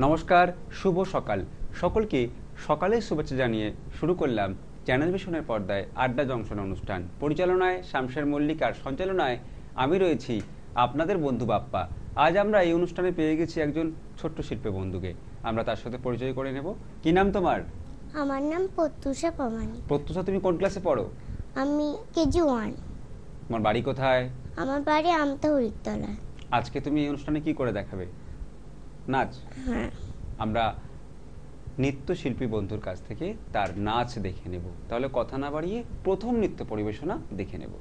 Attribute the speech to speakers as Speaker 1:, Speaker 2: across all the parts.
Speaker 1: নমস্কার, শুভ সকাল। সকলকে সকালের শুভেচ্ছা জানিয়ে শুরু করলাম চ্যানেল ভিশনের পর্দায় আড্ডা জংশন অনুষ্ঠান। পরিচালনায় শামশের মল্লিক আর সঞ্চালনায় আমি রয়েছি আপনাদের বন্ধু বাপ্পা। আজ আমরা এই অনুষ্ঠানে পেয়ে গেছি একজন ছোট্ট শিল্পী বন্ধুকে। আমরা তার সাথে পরিচয় করে নেব। কি নাম তোমার?
Speaker 2: আমার নাম প্রত্যুষা প্রামাণিক।
Speaker 1: প্রত্যুষা, তুমি কোন ক্লাসে পড়ো?
Speaker 2: আমি কেজি 1।
Speaker 1: তোমার বাড়ি কোথায়?
Speaker 2: আমার বাড়ি আমতা হরিতলায়।
Speaker 1: আজকে তুমি এই অনুষ্ঠানে কি করে দেখাবে? নাচ?
Speaker 2: হ্যাঁ।
Speaker 1: আমরা নৃত্যশিল্পী বন্ধুর কাছ থেকে তার নাচ দেখে নেব। তাহলে কথা না বাড়িয়ে প্রথম নৃত্য পরিবেশনা দেখে নেব।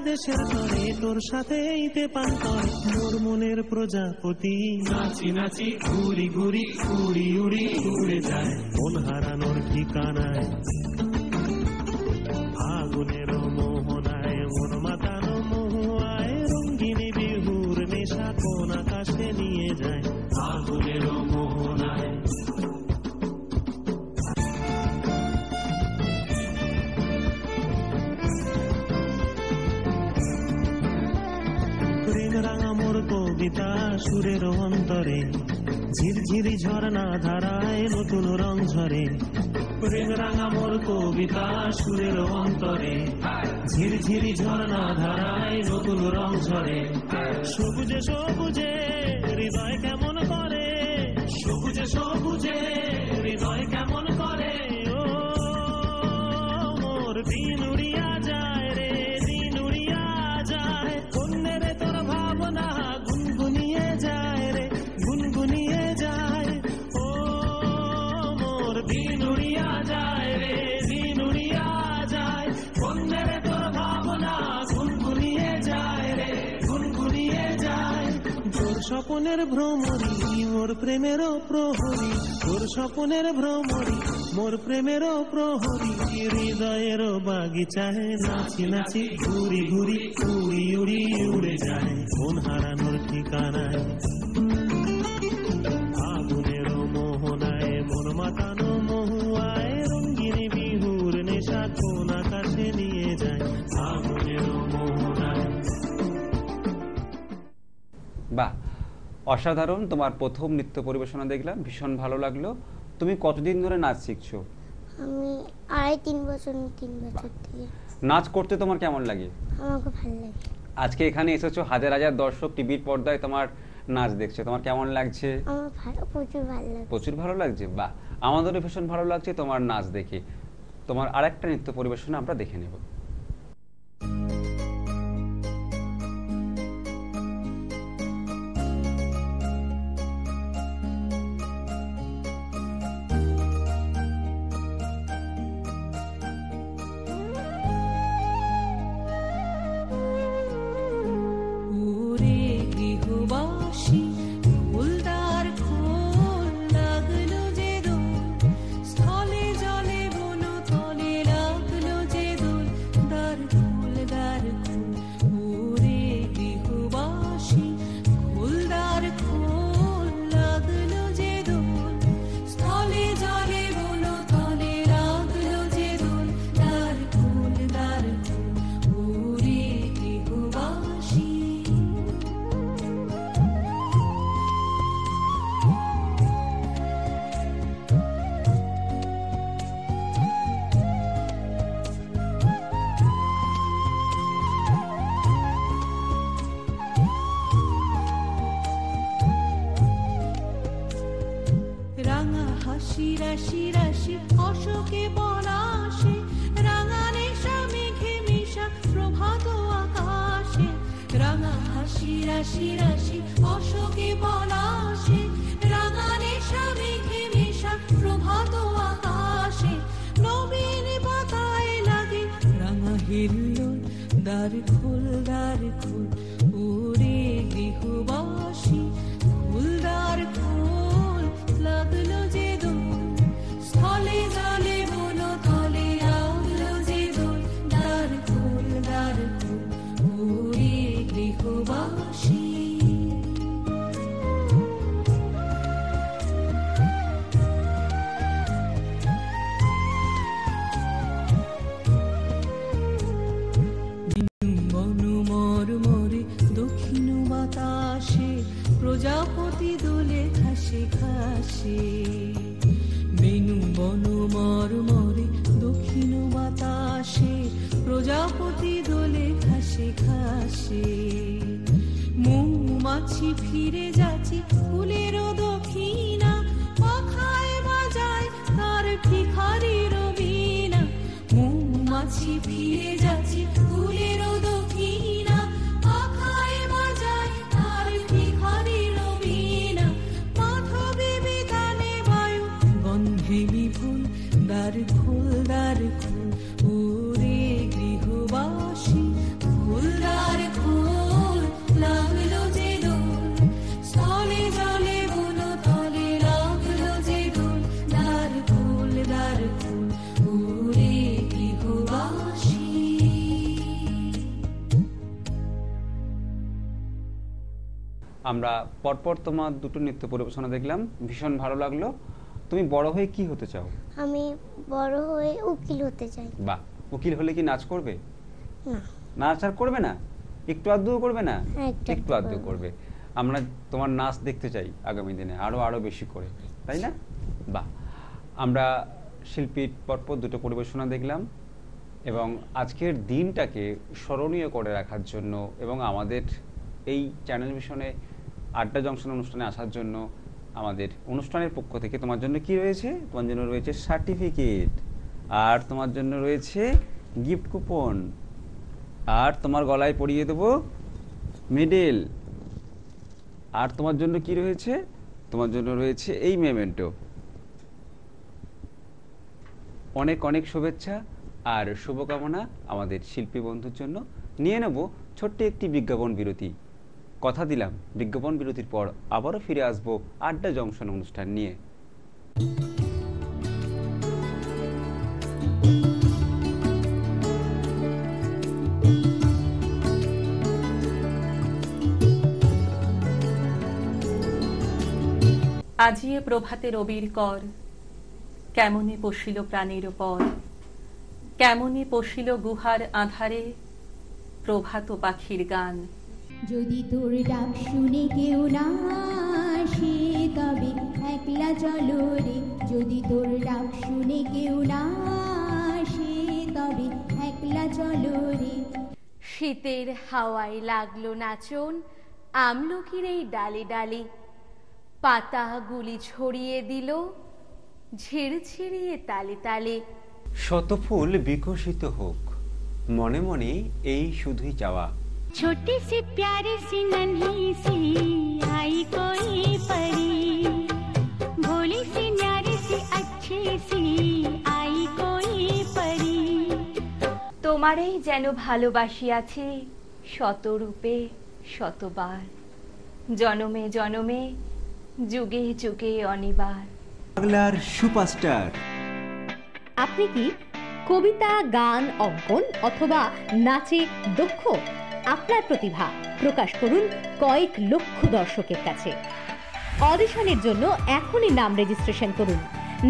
Speaker 3: দেশের তরে তোর সাথে পান করে মোর মনের প্রজাপতি, নাচি নাচি ঘুরি ঘুরি উড়ি উড়ি উড়ে যায় মন হারানোর ঠিকানায়। ফাগুনের মোহনায় মন মাতানো মহুয়ায় রঙ্গিনী বিহুর নেশা কোন আকাশে নিয়ে যায়। ফাগুনের মোহনায় কবিতা সুরের অন্তরে ঝিরঝিরি ঝর্ণা ধারায় নতুন রং ঝরে। প্রেম রাঙা মোর কবিতা সুরের অন্তরে ঝিরঝিরি ঝর্ণা ধারায় নতুন রং ঝরে। সবুজে সবুজে হৃদয় কেমন করে, সবুজে সবুজে হৃদয় কেমন করে। ও মোর দিন উড়িয়া যায় রে, দিন উড়িয়া যায়। অন্যের তোর ভাবনা গুনগুনিয়ে যায় রে, গুনগুনিয়ে যায়। ও মোর দিন উড়িয়া যায় রে, দিন উড়িয়া যায়। অন্যের তোর ভাবনা গুনগুনিয়ে যায় রে, গুনগুনিয়ে যায়। তোর স্বপনের ভ্রমরি মোর প্রেমেরও প্রহরী, তোর স্বপনের ভ্রমরি মোর প্রেমেরও প্রহরী। হৃদয়ের বাগিচায় নাচি নাচি ঘুরি ঘুরি উড়ি উড়ি উড়ে যায় মন হারানোর ঠিকানায়। ফাগুনের মোহনায় মন মাতানো মহুয়ায় রঙ্গিনী বিহুর নেশা কোন আকাশে নিয়ে যায়। ফাগুনের মোহনায়।
Speaker 1: বাহ, অসাধারণ। তোমার প্রথম নৃত্য পরিবেশনা দেখলাম, ভীষণ ভালো লাগলো। তুমি কতদিন ধরে নাচ শিখছো?
Speaker 2: আমি 2.5-3 বছর, 3 বছর থেকে।
Speaker 1: নাচ করতে তোমার কেমন লাগে?
Speaker 2: আমাকে ভালো লাগে।
Speaker 1: আজকে এখানে এসেছো, হাজার হাজার দর্শক টিভির পর্দায় তোমার নাচ দেখছে, তোমার কেমন লাগছে?
Speaker 2: আমার প্রচুর ভালো লাগে।
Speaker 1: প্রচুর ভালো লাগছে। বাহ, আমাদেরও ভীষণ ভালো লাগছে তোমার নাচ দেখে। তোমার আরেকটা নৃত্য পরিবেশনা আমরা দেখে নেব।
Speaker 4: স্থলে জলে বন তলে লাগলো যে দোল হাসি রাশি রাশি অশোকে পলাশে, রাঙা নেশা মেঘে মেশা প্রভাত আকাশে। রাঙা হাসি রাশি রাশি অশোকে পলাশে, রাঙা নেশা মেঘে মেশা প্রভাত আকাশে। নবীন পাতায় লাগে রাঙা হিল্লোল, দ্বার খোল দ্বার খোল ওরে গৃহবাসী, খোল দ্বার খোল লাগলো যে দোল, স্থলে জলে বন তলে লাগলো যে দোল। দ্বার খোল ওরে গৃহবাসী। প্রজাপতি দোলে ঘাসে ঘাসে, বেনু বন মরমরে দক্ষিণ বাতাসে। প্রজাপতি দোলে ঘাসে ঘাসে, মৌমাছি ফিরে যাচ্ছে ফুলেরও দক্ষিণা, পাখায় বাজায় তার ভিখারির বীণা। মৌমাছি ফিরে যাচ্ছে ফুলেরও দক্ষিণা, পাখায় বাজায় তার ভিখারির বীণা। মাধবী বিতানে বায়ু গন্ধে বিপুল, দ্বার খোল ওরে গৃহবাসী, খোল দ্বার খোল লাগলো যে দোল, স্থলে জলে বন তলে লাগলো যে দোল। দ্বার খোল ওরে গৃহবাসী।
Speaker 1: আমরা পরপর তোমার দুটো নৃত্য পরিবেশনা দেখলাম, ভীষণ ভালো লাগলো। তুমি বড় হয়ে কি হতে চাও?
Speaker 2: আমি বড় হয়ে উকিল হতে চাই।
Speaker 1: বাহ, উকিল হলে কি নাচ করবে?
Speaker 2: না।
Speaker 1: নাচ আর করবে না? একটু আধটু করবে না?
Speaker 2: হ্যাঁ,
Speaker 1: একটু আধটু করবে। আমরা তোমার নাচ দেখতে চাই আগামী দিনে আরো বেশি করে, তাই না? বাহ। আমরা শিল্পীর পরপর দুটো পরিবেশনা দেখলাম এবং আজকের দিনটাকে স্মরণীয় করে রাখার জন্য এবং আমাদের এই চ্যানেল ভিশনে আড্ডা জংশন অনুষ্ঠানে আসার জন্য আমাদের অনুষ্ঠানের পক্ষ থেকে তোমার জন্য কি রয়েছে? তোমার জন্য রয়েছে সার্টিফিকেট, আর তোমার জন্য রয়েছে গিফট কুপন, আর তোমার গলায় পরিয়ে দেবো মেডেল, আর তোমার জন্য কি রয়েছে? তোমার জন্য রয়েছে এই মেমেন্টো। অনেক অনেক শুভেচ্ছা আর শুভকামনা আমাদের শিল্পী বন্ধুর জন্য। নিয়ে নেব ছোট্ট একটি বিজ্ঞাপন বিরতি। কথা দিলাম বিজ্ঞাপন বিরতির পর আবারও ফিরে আসবো আড্ডা জংশন অনুষ্ঠান নিয়ে।
Speaker 5: আজিয়ে প্রভাতে রবির কর, কেমনে পশিল প্রাণের পর, কেমনে পশিল গুহার আধারে প্রভাত পাখির গান।
Speaker 6: যদি তোর ডাক শুনে কেউ না আসে তবে একলা চলো রে, যদি তোর ডাক শুনে কেউ না আসে তবে একলা চলো রে।
Speaker 7: শীতের হাওয়ায় লাগলো নাচন আমলকির এই ডালে ডালে, পাতাগুলি ছড়িয়ে দিল ঝিরঝিরিয়ে তালে তালে।
Speaker 1: শত ফুল বিকশিত হোক, মনে মনে এই শুধুই চাওয়া।
Speaker 6: छोटी सी प्यारी सी नन्ही सी आई कोई परी, भोली सी न्यारी सी अच्छी सी आई कोई परी।
Speaker 7: তোমারেই যেন ভালোবাসিয়াছি শতরূপে শতবার, জনমে জনমে যুগে যুগে অনিবার।
Speaker 1: বাংলার সুপারস্টার।
Speaker 8: আপনি কি কবিতা, গান, অঙ্কন অথবা নাচে দক্ষ? আপনার প্রতিভা প্রকাশ করুন কয়েক লক্ষ দর্শকের কাছে। অডিশনের জন্য এখনই নাম রেজিস্ট্রেশন করুন।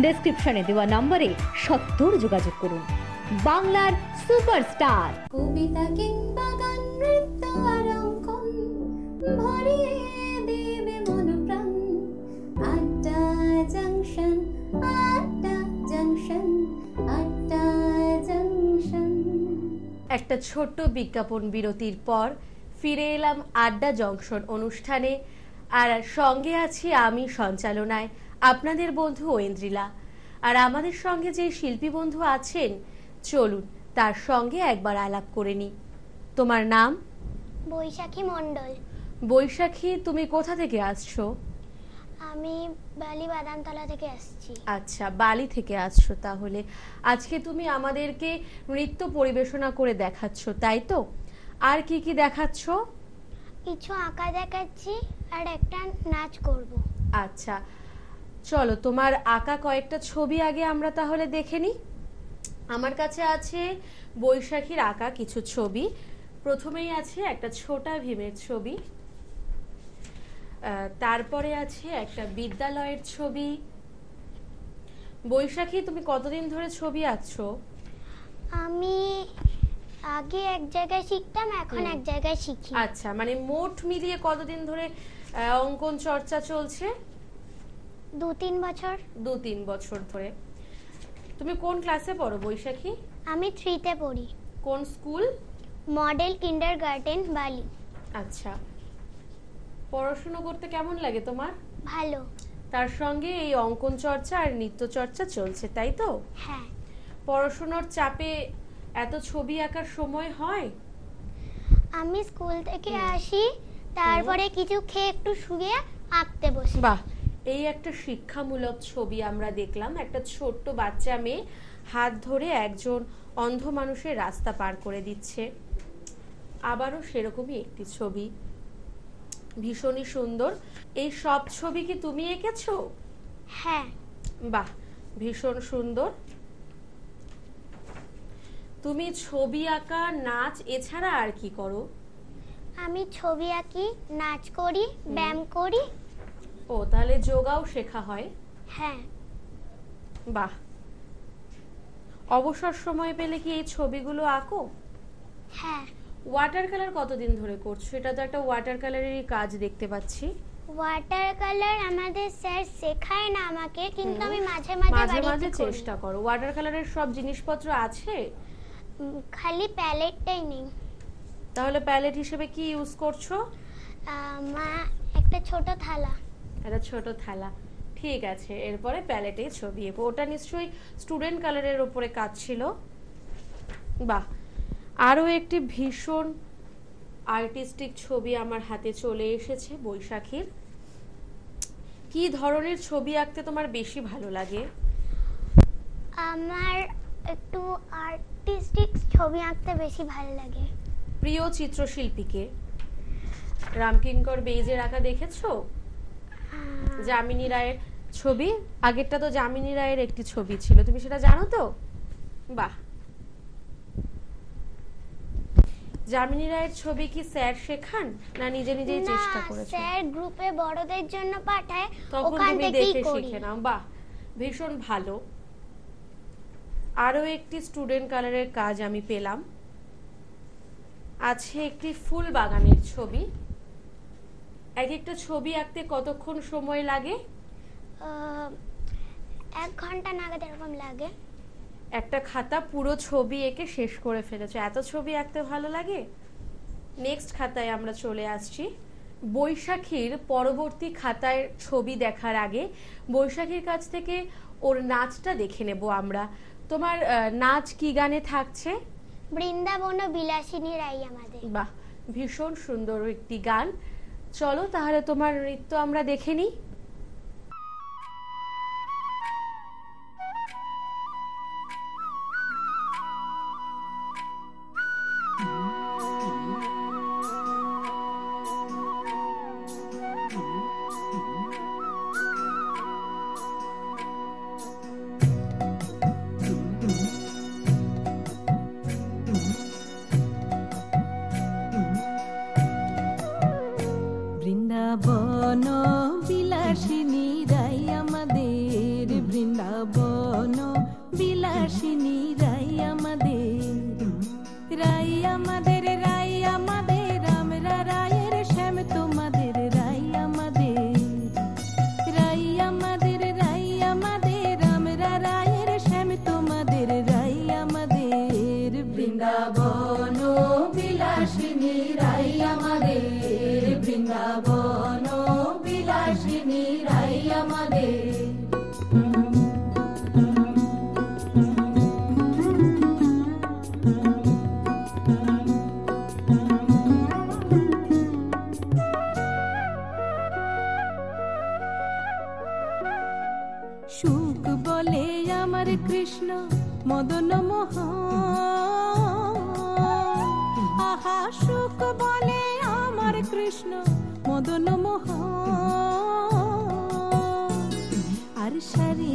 Speaker 8: ডেসক্রিপশনে দেওয়া নম্বরে সত্বর যোগাযোগ করুন। বাংলার সুপারস্টার।
Speaker 6: কবিতা কিংবা গান, নৃত্য আর অঙ্কন ভরিয়ে দেবে মন প্রাণ। আড্ডা জংশন, আড্ডা জংশন, আড্ডা জংশন।
Speaker 7: একটা ছোট্ট বিজ্ঞাপন বিরতির পর ফিরে এলাম আড্ডা জংশন অনুষ্ঠানে, আর সঙ্গে আছি আমি সঞ্চালনায় আপনাদের বন্ধু ঐন্দ্রিলা। আর আমাদের সঙ্গে যে শিল্পী বন্ধু আছেন, চলুন তার সঙ্গে একবার আলাপ করে নিই। তোমার নাম?
Speaker 2: বৈশাখী মণ্ডল।
Speaker 7: বৈশাখী, তুমি কোথা থেকে আসছো?
Speaker 2: আমি বালি বাদামতলা থেকে আসছি।
Speaker 7: আচ্ছা, বালি থেকে আসছো। তাহলে আজকে তুমি আমাদেরকে নৃত্য পরিবেশনা করে দেখাচ্ছ, তাই তো? আর কি কি দেখাচ্ছ?
Speaker 2: কিছু আঁকা দেখাচ্ছি আর একটা নাচ করব।
Speaker 7: আচ্ছা, চলো তোমার আঁকা কয়েকটা ছবি আগে আমরা তাহলে দেখে নিই। আমার কাছে আছে বৈশাখীর আঁকা কিছু ছবি। প্রথমেই আছে একটা ছোটা ভীমের ছবি, তারপরে আছে একটা বিদ্যালয়ের ছবি। বৈশাখী, তুমি কতদিন ধরে ছবি আঁকছো?
Speaker 2: আমি আগে এক জায়গায় শিখতাম, এখন এক জায়গায় শিখি।
Speaker 7: আচ্ছা, মানে মোট মিলিয়ে কতদিন ধরে অঙ্কন চর্চা চলছে?
Speaker 2: 2-3 বছর।
Speaker 7: 2-3 বছর ধরে। তুমি কোন ক্লাসে পড়ো বৈশাখী?
Speaker 2: আমি 3-তে পড়ি।
Speaker 7: কোন স্কুল?
Speaker 2: মডেল কিন্ডারগার্টেন, বালি।
Speaker 7: আচ্ছা, পড়াশোনা করতে কেমন লাগে তোমার?
Speaker 2: ভালো।
Speaker 7: তার সঙ্গে এই অঙ্কন চর্চা আর নৃত্য চর্চা চলছে, তাই তো?
Speaker 2: হ্যাঁ।
Speaker 7: পড়াশোনার চাপে এত ছবি আঁকার সময় হয়?
Speaker 2: আমি স্কুল থেকে আসি, তারপরে কিছু খেয়ে একটু শুয়ে আঁকতে বসি।
Speaker 7: বাহ, এই একটা শিক্ষামূলক ছবি আমরা দেখলাম। একটা ছোট্ট বাচ্চা মেয়ে হাত ধরে একজন অন্ধ মানুষের রাস্তা পার করে দিচ্ছে। আবারও সেরকমই একটি ছবি, ভীষণই সুন্দর। এই সব ছবি কি তুমি এঁকেছো?
Speaker 2: হ্যাঁ।
Speaker 7: বাহ, ভীষণ সুন্দর। তুমি ছবি আঁকা, নাচ এছাড়া আর কি করো?
Speaker 2: আমি ছবি আঁকি, নাচ করি, ব্যায়াম করি।
Speaker 7: ও, তাহলে যোগাও শেখা হয়?
Speaker 2: হ্যাঁ।
Speaker 7: বাহ। অবসর সময় পেলে কি এই ছবিগুলো আঁকো?
Speaker 2: হ্যাঁ।
Speaker 7: ওয়াটার কালার কতদিন ধরে করছো? এটা তো একটা ওয়াটার কালারেরই কাজ দেখতে পাচ্ছি।
Speaker 2: ওয়াটার কালার আমাদের স্যার শেখায় না আমাকে, কিন্তু আমি মাঝে
Speaker 7: মাঝে চেষ্টা করো। ওয়াটার কালারের সব জিনিসপত্র আছে?
Speaker 2: খালি প্যালেটটাই নেই।
Speaker 7: তাহলে প্যালেট হিসেবে কি ইউজ করছো?
Speaker 2: মা একটা ছোট থালা।
Speaker 7: একটা ছোট থালা, ঠিক আছে। এরপরে প্যালেটে ছবি এঁকো। ওটা নিশ্চয়ই স্টুডেন্ট কালারের উপরে কাজ ছিল। বাহ, আরো একটি ভীষণ আর্টিস্টিক ছবি আমার হাতে চলে এসেছে বৈশাখীর। কি ধরনের ছবি আঁকতে তোমার বেশি ভালো লাগে?
Speaker 2: আমার একটু আর্টিস্টিক ছবি আঁকতে বেশি ভালো লাগে।
Speaker 7: প্রিয় চিত্রশিল্পীকে? রামকিঙ্কর বেইজের আঁকা দেখেছো? যামিনী রায়ের ছবি, আগেরটা তো যামিনী রায়ের একটি ছবি ছিল, তুমি সেটা জানো তো? বাহ। যামিনী রায়ের ছবি কি স্যার শেখান না নিজে নিজেই চেষ্টা করেছো?
Speaker 2: স্যার গ্রুপে বড়দের জন্য পাঠায়,
Speaker 7: তখন
Speaker 2: ওখান
Speaker 7: তুমি
Speaker 2: থেকেই
Speaker 7: দেখে
Speaker 2: করি।
Speaker 7: শিখে নাও। বাহ, ভীষণ ভালো। আরো একটি স্টুডেন্ট কালারের কাজ আমি পেলাম। আছে একটি ফুল বাগানের ছবি। এক একটা ছবি আঁকতে কতক্ষণ সময় লাগে?
Speaker 2: 1 ঘন্টা নাগাদ এরকম লাগে।
Speaker 7: একটা খাতা পুরো ছবি এঁকে শেষ করে ফেলেছো। এত ছবি আঁকতে ভালো লাগে। নেক্সট খাতায় আমরা চলে আসছি। বৈশাখীর পরবর্তী খাতায় ছবি দেখার আগে বৈশাখীর কাছ থেকে ওর নাচটা দেখে নেব আমরা। তোমার নাচ কি গানে থাকছে?
Speaker 2: বৃন্দাবন বিলাসিনী রাই আমাদের।
Speaker 7: বাহ, ভীষণ সুন্দর একটি গান। চলো তাহলে তোমার নৃত্য আমরা দেখে নিই।
Speaker 9: বৃন্দাবন বিলাসিনী রাই আমাদের, বৃন্দাবন বিলাসিনী রাই আমাদের, রাই আমাদের, রাই আমাদের, আমরা রায়ের শ্যাম তোমাদের, রাই আমাদের, রাই আমাদের, রাই আমাদের, আমরা রায়ের শ্যাম তোমাদের, রাই আমাদের, বৃন্দাবন বিলাসিনী রাই আমাদের, বৃন্দাবন বিলাসিনী রাই আমাদের। আমার কৃষ্ণ মদন মোহন আহা সুখ বলে আমার কৃষ্ণ মদন মোহন আর সারি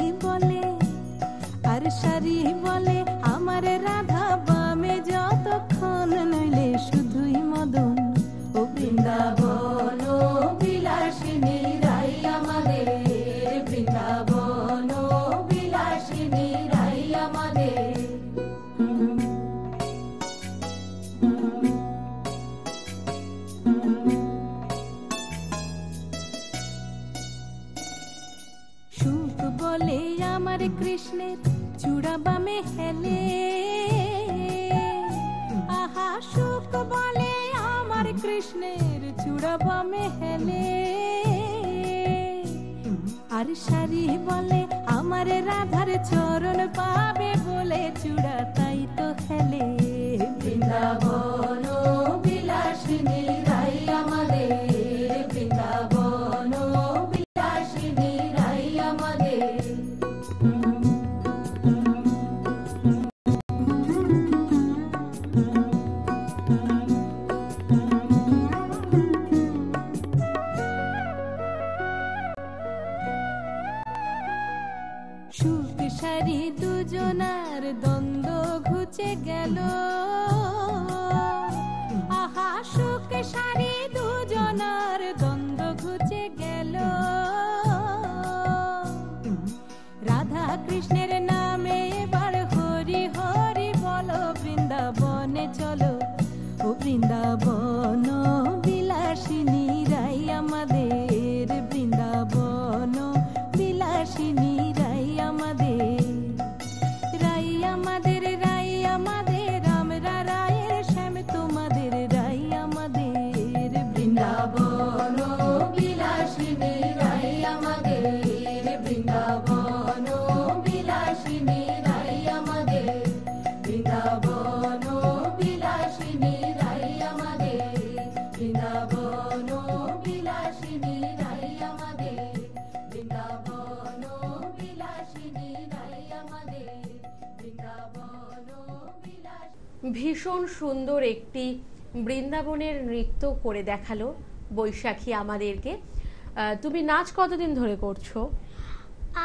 Speaker 9: বলে আমার রাধা বামে যতক্ষণ নইলে শুধুই মদন ও বৃন্দাবন ও বিলাসিনী রাই আমাদের বৃন্দাবন ও বিলাসিনী রাই আমাদের সুখ বলে আমার কৃষ্ণের চূড়া বামে হেলে আহা সুখ বলে আমার কৃষ্ণের চূড়া বামে হেলে আর সারি বলে আমার রাধার চরণ পাবে বলে চূড়া তাই তো হেলে বৃন্দাবন ও বিলাসিনী রাই আমাদের বৃন্দাবন ও বিলাসিনী রাই আমাদের সুখ সারি দুজনার দ্বন্দ্ব ঘুচে গেল আহা সুখ সারি দুজনার দ্বন্দ্ব ঘুচে গেল রাধা কৃষ্ণের নামে এবার হরি হরি বলো বৃন্দাবনে চলো ও বৃন্দাবন বিলাসিনী রাই আমাদের বৃন্দাবন বিলাসিনী রাই আমাদের আমরা রায়ের শ্যাম তোমাদের রাই আমাদের বৃন্দাবন বিলাসিনী রাই আমাদের বৃন্দাবন বিলাসিনী রাই আমাদের বৃন্দাবন বিলাসিনী রাই আমাদের বৃন্দাবন বিলাসিনী রাই আমাদের বৃন্দাবন বিলাসিনী রাই আমাদের বৃন্দাবন বিলাসিনী।
Speaker 7: ভীষণ সুন্দর একটি বৃন্দাবনের নৃত্য করে দেখালো বৈশাখী আমাদেরকে। তুমি নাচ কতদিন ধরে করছো?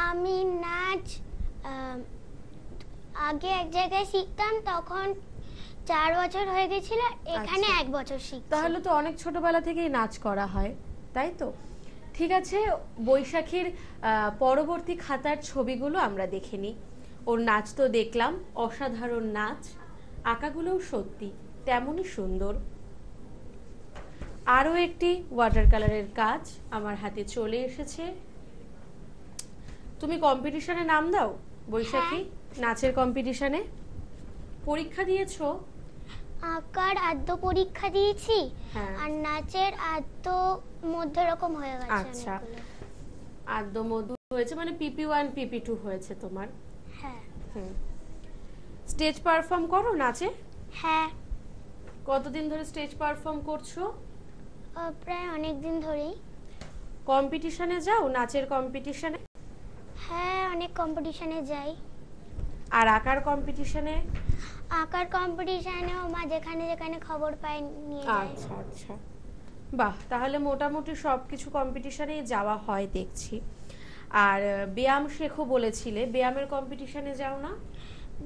Speaker 2: আমি নাচ আগে এক জায়গায় শিখতাম, তখন 4 বছর হয়ে গেছিল, এখানে 1 বছর শিখছি।
Speaker 7: তাহলে তো অনেক ছোটবেলা থেকেই নাচ করা হয়, তাই তো? ঠিক আছে, বৈশাখীর পরবর্তী খাতার ছবিগুলো আমরা দেখে নিই। ওর নাচ তো দেখলাম, অসাধারণ নাচ, আঁকাগুলোও সত্যি তেমনই সুন্দর। আরও একটি ওয়াটার কালারের কাজ আমার হাতে চলে এসেছে। তুমি কম্পিটিশনে নাম দাও বৈশাখী, নাচের কম্পিটিশনে পরীক্ষা দিয়েছো?
Speaker 2: আঁকার আদ্য পরীক্ষা দিয়েছি,
Speaker 7: হ্যাঁ।
Speaker 2: আর নাচের আদ্য মধ্য রকম হয়ে গেছে।
Speaker 7: আচ্ছা, আদ্য মধু হয়েছে, মানে PP1 PP2 হয়েছে তোমার।
Speaker 2: হ্যাঁ।
Speaker 7: স্টেজ পারফর্ম করো নাচে?
Speaker 2: হ্যাঁ।
Speaker 7: কতদিন ধরে স্টেজ পারফর্ম করছো?
Speaker 2: প্রায় অনেক দিন ধরেই।
Speaker 7: কম্পিটিশনে যাও, নাচের কম্পিটিশনে?
Speaker 2: হ্যাঁ, অনেক কম্পিটিশনে যাই।
Speaker 7: আর আঁকার কম্পিটিশনে?
Speaker 2: আঁকার কম্পিটিশনেও মা যেখানে যেখানে খবর পায় নিয়ে যায়।
Speaker 7: আচ্ছা আচ্ছা, বাহ, তাহলে মোটামুটি সব কিছু কম্পিটিশনেই যাওয়া হয় দেখছি। আর ব্যায়াম শেখো বলেছিলে, ব্যায়ামের কম্পিটিশনে যাও না?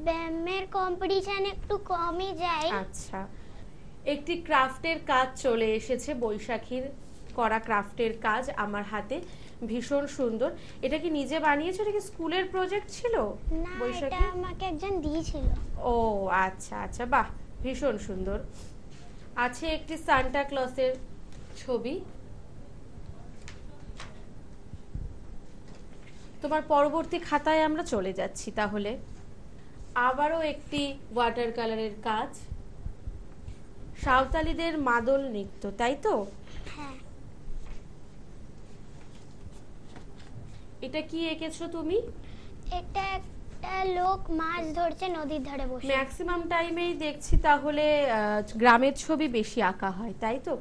Speaker 2: ব্যায়ামের কম্পিটিশনে একটু কমই যাই।
Speaker 7: আচ্ছা, একটি ক্রাফটের কাজ চলে এসেছে, বৈশাখীর করা ক্রাফটের কাজ আমার হাতে, ভীষণ সুন্দর। এটা কি নিজে বানিয়েছো, এটা কি স্কুলের প্রজেক্ট ছিল?
Speaker 2: না, এটা
Speaker 7: বৈশাখী
Speaker 2: আমাকে একজন দিয়েছিল।
Speaker 7: ও আচ্ছা আচ্ছা, বাহ, ভীষণ সুন্দর। আছে একটি সান্টা ক্লসের ছবি। তোমার পরবর্তী খাতায় আমরা চলে যাচ্ছি তাহলে। আবারও একটি ওয়াটার কালারের কাজ, সাঁওতালিদের মাদল নৃত্য, তাই তো?
Speaker 2: হ্যাঁ।
Speaker 7: এটা কি এঁকেছো তুমি?
Speaker 2: এটা একটা লোক মাছ ধরছে নদীর ধারে বসে।
Speaker 7: ম্যাক্সিমাম টাইমেই দেখছি তাহলে গ্রামের ছবি বেশি আঁকা হয়, তাই তো?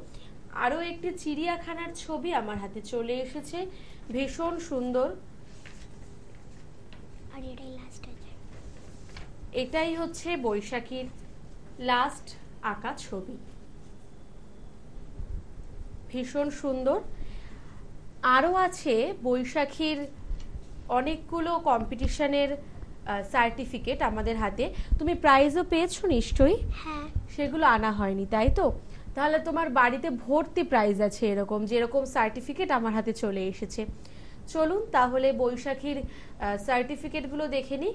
Speaker 7: আরও একটি চিড়িয়াখানার ছবি আমার হাতে চলে এসেছে, ভীষণ সুন্দর।
Speaker 2: আর আমার এটাই লাস্ট আছে।
Speaker 7: এটাই হচ্ছে বৈশাখীর লাস্ট আঁকা ছবি, ভীষণ সুন্দর। আরও আছে বৈশাখীর অনেকগুলো কম্পিটিশনের সার্টিফিকেট আমাদের হাতে। তুমি প্রাইজও পেয়েছো নিশ্চয়ই?
Speaker 2: হ্যাঁ।
Speaker 7: সেগুলো আনা হয়নি তাই তো? তাহলে তোমার বাড়িতে ভর্তি প্রাইজ আছে এরকম, যেরকম সার্টিফিকেট আমার হাতে চলে এসেছে। চলুন তাহলে বৈশাখীর সার্টিফিকেটগুলো দেখে নিই।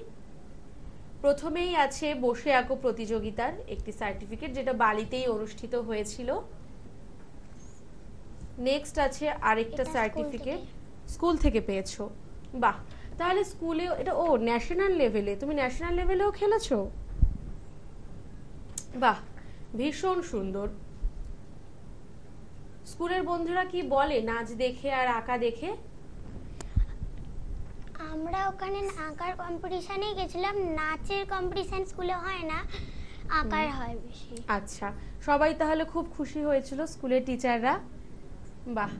Speaker 7: প্রথমেই আছে বসে আঁকো প্রতিযোগিতার একটি সার্টিফিকেট, যেটা বালিতেই অনুষ্ঠিত হয়েছিল। নেক্সট আছে আরেকটা
Speaker 2: এটা
Speaker 7: সার্টিফিকেট, স্কুল থেকে পেয়েছো। বাহ, তাহলে স্কুলে এটা ও ন্যাশনাল লেভেলে, তুমি ন্যাশনাল লেভেলেও খেলেছো? বাহ, ভীষণ সুন্দর। স্কুলের বন্ধুরা কি বলে নাচ দেখে আর আঁকা দেখে?
Speaker 2: আমরা ওখানে আঁকার কম্পিটিশনে গেছিলাম, নাচের কম্পিটিশন স্কুলে হয় না, আঁকার হয় বেশি।
Speaker 7: আচ্ছা, সবাই তাহলে খুব খুশি হয়েছিল স্কুলের টিচাররা। বাহ।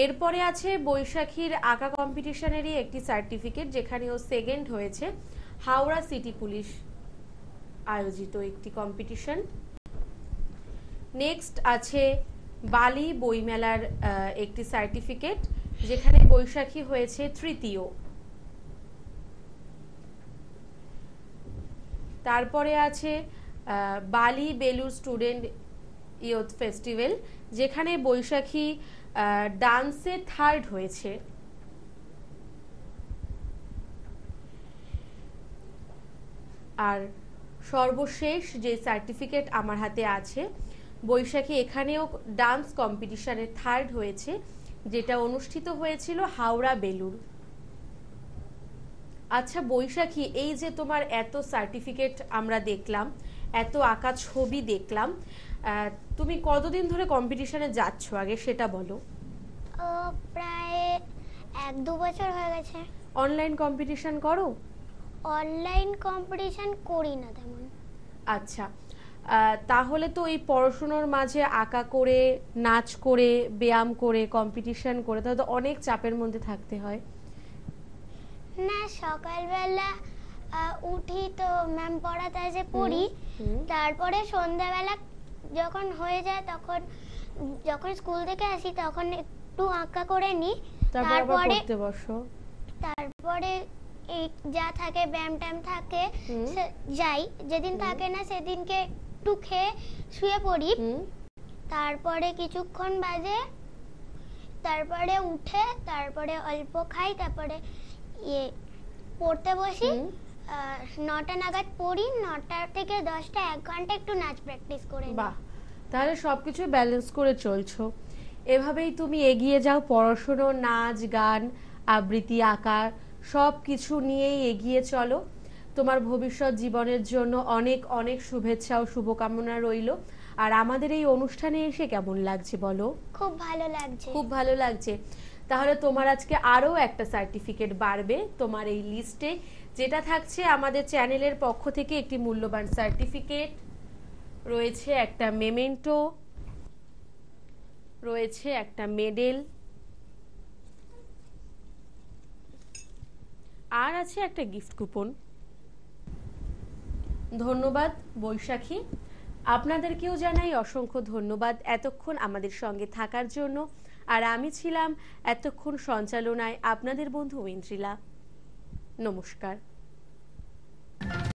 Speaker 7: এরপরে আছে বৈশাখীর আঁকা কম্পিটিশনেরই একটি সার্টিফিকেট, যেখানে ও সেকেন্ড হয়েছে। হাওড়া সিটি পুলিশ আয়োজিত একটি কম্পিটিশন। নেক্সট আছে বালি বইমেলার একটি সার্টিফিকেট, যেখানে বৈশাখী হয়েছে তৃতীয়। তারপরে আছে বালি বেলুর স্টুডেন্ট ইয়ুথ ফেস্টিভ্যাল, যেখানে বৈশাখী ডান্সে থার্ড হয়েছে। আর সর্বশেষ যে সার্টিফিকেট আমার হাতে আছে, বৈশাখী এখানেও ডান্স কম্পিটিশনে থার্ড হয়েছে, যেটা অনুষ্ঠিত হয়েছিল হাওড়া বেলুর। আচ্ছা বৈশাখী, এই যে তোমার এত সার্টিফিকেট আমরা দেখলাম, এত আঁকা ছবি দেখলাম, তুমি কতদিন ধরে কম্পিটিশনে যাচ্ছ আগে সেটা বলো।
Speaker 2: প্রায় 1-2 বছর হয়ে গেছে।
Speaker 7: অনলাইন কম্পিটিশন করো?
Speaker 2: অনলাইন কম্পিটিশন করি না তেমন।
Speaker 7: আচ্ছা, তাহলে তো এই পড়াশোনার মাঝে আঁকা করে, নাচ করে, ব্যায়াম করে, কম্পিটিশন করে, তাহলে তো অনেক চাপের মধ্যে থাকতে হয়।
Speaker 2: না, সকালবেলা উঠি তো ম্যাম পড়াতে আসে, পড়ি, তারপরে সন্ধ্যাবেলা যখন হয়ে যায়, তখন যখন স্কুল থেকে আসি তখন একটু আঁকা করে নিই, তারপরে
Speaker 7: পড়তে বসো।
Speaker 2: তারপরে এই যা থাকে ব্যায়াম ট্যাম থাকে যাই, যেদিন থাকে না সেদিনকে একটু খেয়ে শুয়ে পড়ি, তারপরে কিছুক্ষণ বাদে তারপরে উঠে তারপরে অল্প খাই, তারপরে পড়তে বসি। 9টা নাগাদ পড়ি, 9টা থেকে 10টা 1 ঘন্টা একটু নাচ প্র্যাকটিস করে।
Speaker 7: বাহ, তাহলে সবকিছু ব্যালেন্স করে চলছো। এভাবেই তুমি এগিয়ে যাও, পড়াশোনা, নাচ, গান, আবৃত্তি, আঁকা সব কিছু নিয়েই এগিয়ে চলো। তোমার ভবিষ্যৎ জীবনের জন্য অনেক অনেক শুভেচ্ছা ও শুভকামনা রইল। আর আমাদের এই অনুষ্ঠানে এসে কেমন লাগছে বলো?
Speaker 2: খুব ভালো লাগছে।
Speaker 7: খুব ভালো লাগছে। তাহলে তোমার আজকে আরো একটা সার্টিফিকেট বাড়বে তোমার এই লিস্টে, যেটা থাকছে আমাদের চ্যানেলের পক্ষ থেকে একটি মূল্যবান সার্টিফিকেট, রয়েছে একটা মেমেন্টো, রয়েছে একটা মেডেল, আর আছে একটা গিফট কুপন। ধন্যবাদ বৈশাখী, আপনাদেরকেও জানাই অসংখ্য ধন্যবাদ এতক্ষণ আমাদের সঙ্গে থাকার জন্য। আর আমি ছিলাম এতক্ষণ সঞ্চালনায় আপনাদের বন্ধু ঐন্দ্রিলা। নমস্কার।